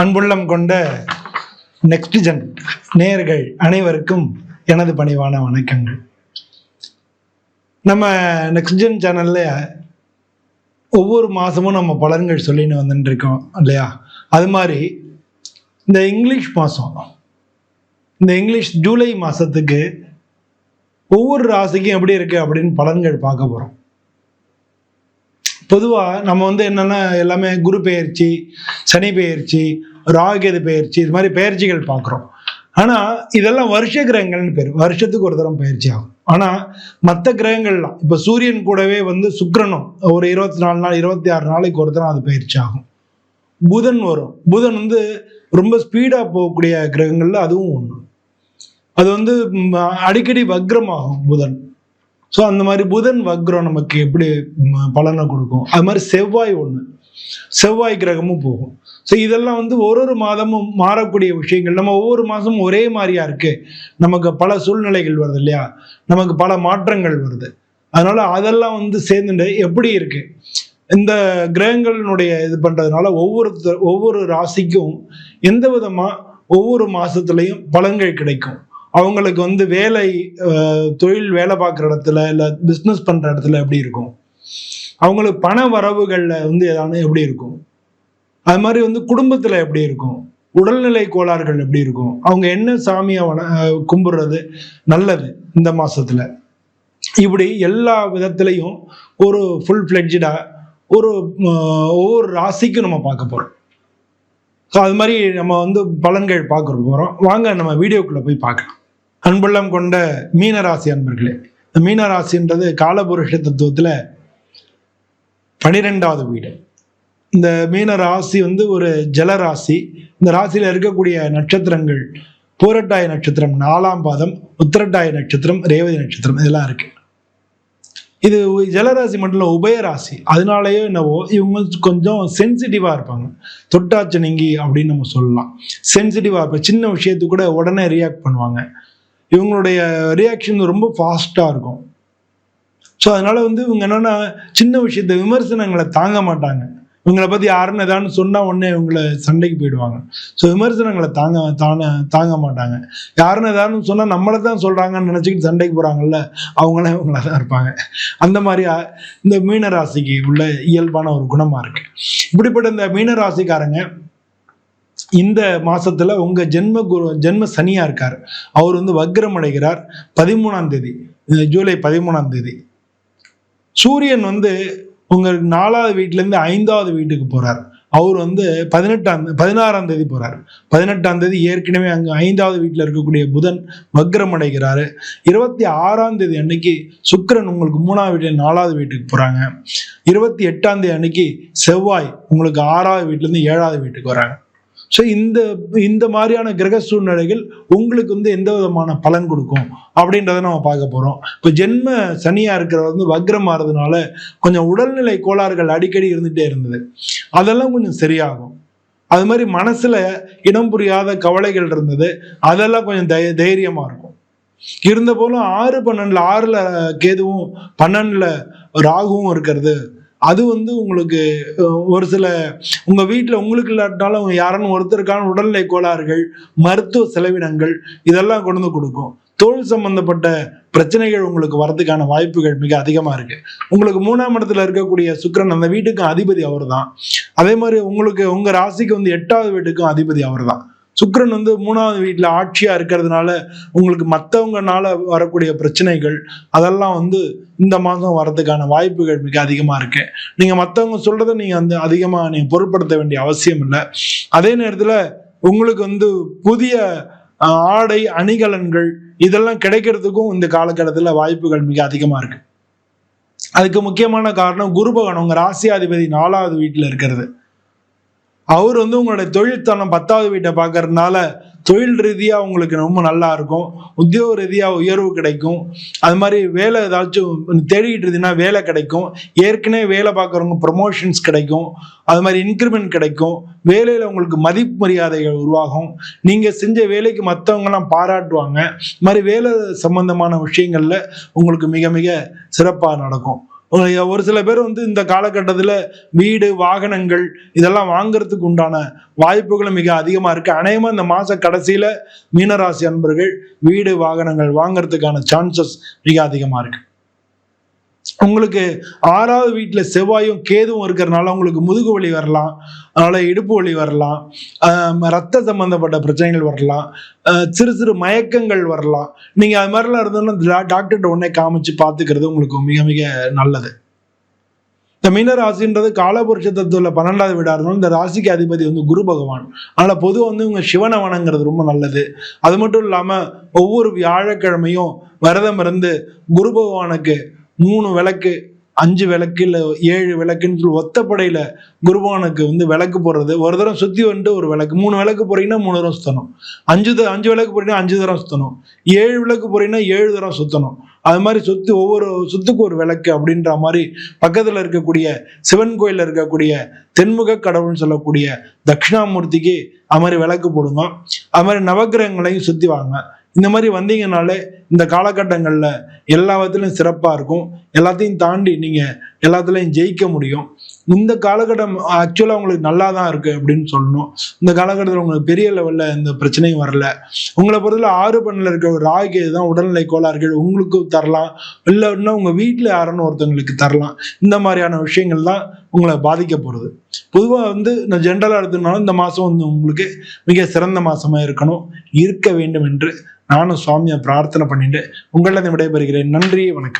அன்புள்ளம் கொண்ட next gen நேயர்கள் அனைவருக்கும் எனது பணிவான வணக்கங்கள். நம்ம நெக்ஸ்ட் ஜென் சேனல்ல ஒவ்வொரு மாதமும் நம்ம பலன்கள் சொல்லின்னு வந்துட்டு இருக்கோம் இல்லையா? அது மாதிரி இந்த இங்கிலீஷ் மாதம், இந்த இங்கிலீஷ் ஜூலை மாதத்துக்கு ஒவ்வொரு ராசிக்கும் எப்படி இருக்கு அப்படின்னு பலன்கள் பார்க்க போகிறோம். பொதுவாக நம்ம என்னென்னா எல்லாமே குரு பெயர்ச்சி, சனி பெயர்ச்சி, ராகுகேது பெயர்ச்சி, இது மாதிரி பெயர்ச்சிகள் பார்க்குறோம். ஆனால் இதெல்லாம் வருஷ கிரகங்கள்னு பேர், வருஷத்துக்கு ஒரு தரம் பயிற்சி ஆகும். ஆனால் மற்ற கிரகங்கள்லாம் இப்போ சூரியன் கூடவே சுக்கிரனும் ஒரு 24 நாள் 26 நாளைக்கு ஒரு தரம் அது பயிற்சி ஆகும். புதன் வரும். புதன் ரொம்ப ஸ்பீடாக போகக்கூடிய கிரகங்கள்ல அதுவும் ஒன்று. அது அடிக்கடி வக்ரமாகும் புதன். ஸோ அந்த மாதிரி புதன் வக்ரம் நமக்கு எப்படி பலனை கொடுக்கும், அது மாதிரி செவ்வாய் ஒன்று, செவ்வாய் கிரகமும் போகும். ஸோ இதெல்லாம் ஒரு மாதமும் மாறக்கூடிய விஷயங்கள். நம்ம ஒவ்வொரு மாதமும் ஒரே மாதிரியா இருக்கு, நமக்கு பல சூழ்நிலைகள் வருது இல்லையா, நமக்கு பல மாற்றங்கள் வருது. அதனால அதெல்லாம் சேர்ந்துட்டு எப்படி இருக்கு இந்த கிரகங்களினுடைய இது பண்றதுனால ஒவ்வொரு ராசிக்கும் எந்த விதமா ஒவ்வொரு மாசத்துலையும் பலன்கள் கிடைக்கும். அவங்களுக்கு வேலை தொழில் வேலை பார்க்குற இடத்துல இல்லை பிஸ்னஸ் பண்ணுற இடத்துல எப்படி இருக்கும், அவங்களுக்கு பண வரவுகளில் ஏதாவது எப்படி இருக்கும், அது மாதிரி குடும்பத்தில் எப்படி இருக்கும், உடல்நிலை கோளாறுகள் எப்படி இருக்கும், அவங்க என்ன சாமியை கும்பிடுறது நல்லது இந்த மாசத்துல, இப்படி எல்லா விதத்திலையும் ஒரு ஃபுல் ஃப்ளெட்ஜா ஒவ்வொரு ராசிக்கும் நம்ம பார்க்க போறோம். ஸோ அது மாதிரி நம்ம பலன்கள் பார்க்க போறோம். வாங்க நம்ம வீடியோக்குள்ள போய் பார்க்கலாம். அன்புள்ளம் கொண்ட மீனராசி அன்பர்களே, மீனராசின்றது காலபுருஷ தத்துவத்துல 12வது வீடு. இந்த மீன ராசி ஒரு ஜலராசி. இந்த ராசியில இருக்கக்கூடிய நட்சத்திரங்கள் பூரட்டாய நட்சத்திரம் 4ஆம் பாதம், உத்திரட்டாய நட்சத்திரம், ரேவதி நட்சத்திரம், இதெல்லாம் இருக்கு. இது ஜலராசி மட்டும் இல்லை, உபயராசி. அதனாலயோ என்னவோ இவங்க கொஞ்சம் சென்சிட்டிவா இருப்பாங்க. தொட்டாச்சனிங்கி அப்படின்னு நம்ம சொல்லலாம். சென்சிட்டிவா இருப்பாங்க, சின்ன விஷயத்துக்கு கூட உடனே ரியாக்ட் பண்ணுவாங்க. இவங்களுடைய ரியாக்ஷன் ரொம்ப ஃபாஸ்டா இருக்கும். ஸோ அதனால இவங்க என்னன்னா சின்ன விஷயத்த விமர்சனங்களை தாங்க மாட்டாங்க. இவங்களை பத்தி யாருன்னு ஏதான்னு சொன்னா உடனே இவங்களை சண்டைக்கு போயிடுவாங்க. ஸோ விமர்சனங்களை தாங்க மாட்டாங்க. யாருன்னு ஏதான்னு சொன்னா நம்மளை தான் சொல்றாங்கன்னு நினைச்சுக்கிட்டு சண்டைக்கு போறாங்கல்ல, அவங்களாம் இவங்களா தான் இருப்பாங்க. அந்த மாதிரி இந்த மீனராசிக்கு உள்ள இயல்பான ஒரு குணமா இருக்கு. இப்படிப்பட்ட இந்த மீனராசிக்காரங்க இந்த மாசத்துல உங்க ஜென்ம சனியா இருக்காரு. அவர் வக்ரம் அடைகிறார் 13ஆம் தேதி, ஜூலை 13ஆம் தேதி. சூரியன் உங்க 4வது வீட்டுல இருந்து 5வது வீட்டுக்கு போறார். அவர் 16ஆம் தேதி போறார். 18ஆம் தேதி ஏற்கனவே அங்க 5வது வீட்டுல இருக்கக்கூடிய புதன் வக்ரம் அடைகிறாரு. 26ஆம் தேதி அன்னைக்கு சுக்கிரன் உங்களுக்கு 3வது வீட்டுல 4வது வீட்டுக்கு போறாங்க. 28ஆம் தேதி அன்னைக்கு செவ்வாய் உங்களுக்கு 6வது வீட்டுல இருந்து 7வது வீட்டுக்கு வராங்க. ஸோ இந்த மாதிரியான கிரக சூழ்நிலைகள் உங்களுக்கு எந்த விதமான பலன் கொடுக்கும் அப்படின்றத நம்ம பார்க்க போறோம். இப்போ ஜென்ம சனியா இருக்கிற வக்ரம் ஆறதுனால கொஞ்சம் உடல்நிலை கோளாறுகள் அடிக்கடி இருந்துட்டே இருந்தது, அதெல்லாம் கொஞ்சம் சரியாகும். அது மாதிரி மனசுல இனம் புரியாத கவலைகள் இருந்தது, அதெல்லாம் கொஞ்சம் தைரியமா இருக்கும். இருந்த போலும் 6-12 6ல கேதுவும் 12ல ராகுவும் இருக்கிறது, அது உங்களுக்கு ஒரு சில உங்க வீட்டுல உங்களுக்கு இல்லாட்டாலும் அவங்க யாருன்னு ஒருத்தருக்கான உடல்நிலை கோளாறுகள், மருத்துவ செலவினங்கள், இதெல்லாம் கொண்டு கொடுக்கும். தொழில் சம்பந்தப்பட்ட பிரச்சனைகள் உங்களுக்கு வரதுக்கான வாய்ப்புகள் மிக அதிகமா இருக்கு. உங்களுக்கு 3ஆம் இடத்துல இருக்கக்கூடிய சுக்கிரன் அந்த வீட்டுக்கும் அதிபதி அவர் தான். அதே மாதிரி உங்களுக்கு உங்க ராசிக்கு 8வது வீட்டுக்கும் அதிபதி அவர் தான். சுக்கிரன் 3வது வீட்டுல ஆட்சியா இருக்கிறதுனால உங்களுக்கு மற்றவங்கனால வரக்கூடிய பிரச்சனைகள் அதெல்லாம் இந்த மாதம் வரதுக்கான வாய்ப்புகள் மிக அதிகமா இருக்கு. நீங்க மற்றவங்க சொல்றதை நீங்க அதிகமா நீங்க பொருட்படுத்த வேண்டிய அவசியம் இல்லை. அதே நேரத்துல உங்களுக்கு புதிய ஆடை அணிகலன்கள் இதெல்லாம் கிடைக்கிறதுக்கும் இந்த காலகட்டத்துல வாய்ப்புகள் மிக அதிகமா இருக்கு. அதுக்கு முக்கியமான காரணம் குரு பகவான் உங்க ராசியாதிபதி 4வது வீட்டுல இருக்கிறது. அவர் உங்களுடைய தொழில்தனம் 10வது வீட்டை பார்க்கறதுனால தொழில் ரீதியா உங்களுக்கு ரொம்ப நல்லா இருக்கும். உத்தியோக ரீதியா உயர்வு கிடைக்கும். அது மாதிரி வேலை ஏதாச்சும் தேடிட்டு இருந்தீங்கன்னா வேலை கிடைக்கும். ஏற்கனவே வேலை பார்க்குறவங்க ப்ரமோஷன்ஸ் கிடைக்கும். அது மாதிரி இன்க்ரிமெண்ட் கிடைக்கும். வேலையில உங்களுக்கு மதிப்பு மரியாதைகள் உருவாகும். நீங்க செஞ்ச வேலைக்கு மற்றவங்கலாம் பாராட்டுவாங்க. இது மாதிரி வேலை சம்பந்தமான விஷயங்கள்ல உங்களுக்கு மிக மிக சிறப்பாக நடக்கும். ஒரு சில பேர் வந்து இந்த காலகட்டத்தில் வீடு வாகனங்கள் இதெல்லாம் வாங்குறதுக்கு உண்டான வாய்ப்புகளும் மிக அதிகமா இருக்கு. அநேகமா இந்த மாச கடைசியில மீனராசி அன்பர்கள் வீடு வாகனங்கள் வாங்குறதுக்கான சான்சஸ் மிக அதிகமா இருக்கு. உங்களுக்கு 6வது வீட்டுல செவ்வாயும் கேதுவும் இருக்கிறதுனால உங்களுக்கு முதுகு வலி வரலாம், அதனால இடுப்பு வலி வரலாம், ரத்த சம்பந்தப்பட்ட பிரச்சனைகள் வரலாம், சிறு சிறு மயக்கங்கள் வரலாம். நீங்க அது மாதிரிலாம் இருந்தோம்னா டாக்டர்கிட்ட உடனே காமிச்சு பார்த்துக்கிறது உங்களுக்கு மிக மிக நல்லது. இந்த மீன ராசின்றது காலபுருஷ தத்துவத்துல 12வது வீடா இருந்தாலும் இந்த ராசிக்கு அதிபதி வந்து குரு பகவான். அதனால பொதுவாக வந்து இவங்க சிவனை வணங்குறது ரொம்ப நல்லது. அது மட்டும் இல்லாம ஒவ்வொரு வியாழக்கிழமையும் விரதம் இருந்து குரு பகவானுக்கு 3 விளக்கு 5 விளக்கு இல்ல 7 விளக்குன்னு சொல்லி ஒத்தப்படையில குருபவனுக்கு வந்து விளக்கு போடுறது. ஒரு தரம் சுத்தி வந்துட்டு ஒரு விளக்கு, 3 விளக்கு போறீங்கன்னா 3 தரம் சுத்தணும், 5 விளக்கு போறீங்கன்னா 5 தரம் சுத்தணும், 7 விளக்கு போறீங்கன்னா 7 தரம் சுத்தணும். அது மாதிரி ஒவ்வொரு சுத்துக்கு ஒரு விளக்கு அப்படின்ற மாதிரி பக்கத்துல இருக்கக்கூடிய சிவன் கோயில்ல இருக்கக்கூடிய தென்முக கடவுள்னு சொல்லக்கூடிய தட்சிணாமூர்த்திக்கு அது மாதிரி விளக்கு போடுங்க. அது மாதிரி நவகிரகங்களையும் சுத்தி வாங்க. இந்த மாதிரி வந்தீங்கனாலே இந்த காலகட்டங்கள்ல எல்லாத்துலயும் சிறப்பா இருக்கும். எல்லாத்தையும் தாண்டி நீங்க எல்லாத்துலயும் ஜெயிக்க முடியும். இந்த காலகட்டம் ஆக்சுவலா உங்களுக்கு நல்லா தான் இருக்கு அப்படின்னு சொல்லணும். இந்த காலகட்டத்தில் உங்களுக்கு பெரிய லெவல்ல எந்த பிரச்சனையும் வரல. உங்களை பொறுத்தல 6 பண்ணல இருக்க ஒரு ராகு தான் உடல்நிலை கோளாறுகள் உங்களுக்கு தரலாம், இல்லைன்னா உங்க வீட்டுல யாருன்னு ஒருத்தவங்களுக்கு தரலாம். இந்த மாதிரியான விஷயங்கள் தான் உங்களை பாதிக்க போறது. பொதுவாக வந்து நான் ஜென்ரலா எடுத்துனாலும் இந்த மாசம் வந்து உங்களுக்கு மிக சிறந்த மாசமா இருக்க வேண்டும் என்று நானும் சுவாமியை பிரார்த்தனை பண்ணிட்டு உங்களிடம் விடைபெறுகிறேன். நன்றி, வணக்கம்.